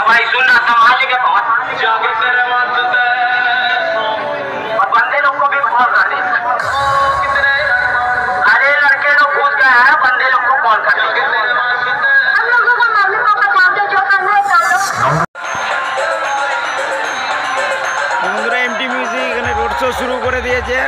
भाई सुन रहा था मालिक है बहुत जागे तेरे वास्ते और बंदे लोग को भी कॉल कर दे। अरे लड़के लोग घुस गए हैं, बंदे लोग को कॉल कर दे। हम लोगों को मालूम होगा काम से जो करना है कर लो। বন্ধুরা এমটি মিউজিক এখানে রোড শো শুরু করে দিয়েছে।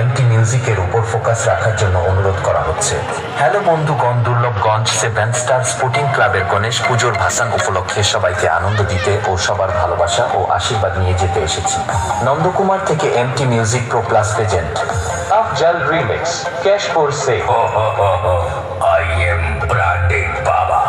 এমটি মিউজিকের উপর ফোকাস রাখার জন্য অনুরোধ করা হচ্ছে। হ্যালো বন্ধুগণ, দুর্লভগঞ্জ 7 স্টার স্পোর্টিং ক্লাবের গণেশ পুজোর ভাসান উপলক্ষে সবাইকে আনন্দ দিতে ও সবার ভালোবাসা ও আশীর্বাদ নিয়ে যেতে এসেছি। নন্দকুমার থেকে MT music pro plus present Afzal remix ক্যাশ ফর সে। আই এম ব্র্যান্ডেড বাবা।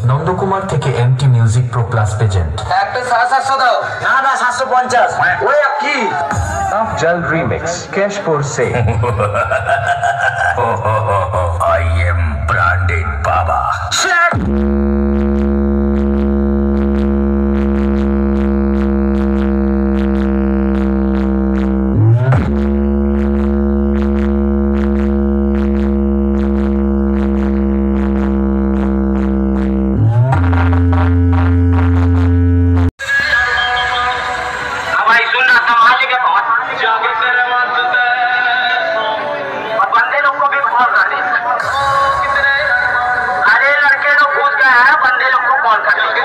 নন্দকুমার থেকে MT music pro plus present একটা 700 দাও না না 750 ওই কি আফজাল রিমিক্স ক্যাশ ফর সে। আই এম ব্র্যান্ডেড বাবা। अरे लड़के लोग घुस गए हैं, बंदे लोग को कॉल कर दे।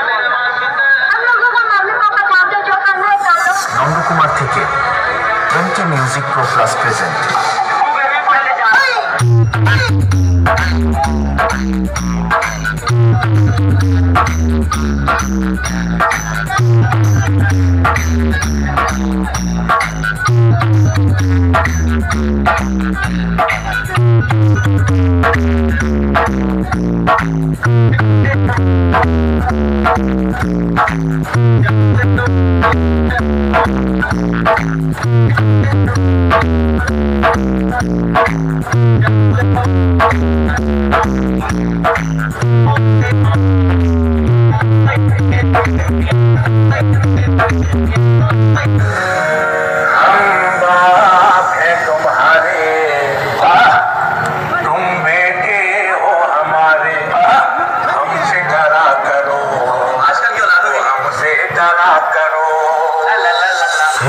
हम लोगों को मालूम होगा काम से जो करना है कर लो। নন্দকুমার থেকে MT music pro plus present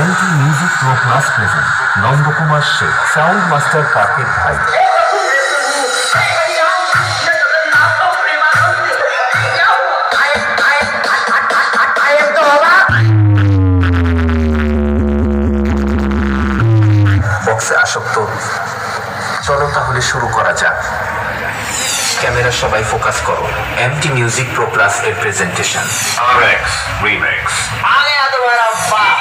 MT music pro plus present Nandakumar Sheikh sound master কাকের ভাই। বক্সে আসক্ত, চলো তাহলে শুরু করা যাক। ক্যামেরা সবাই ফোকাস করো। এমটি মিউজিক প্রো প্লাস এর প্রেজেন্টেশন আরএক্স রিমিক্স। आ गया तुम्हारा बाप।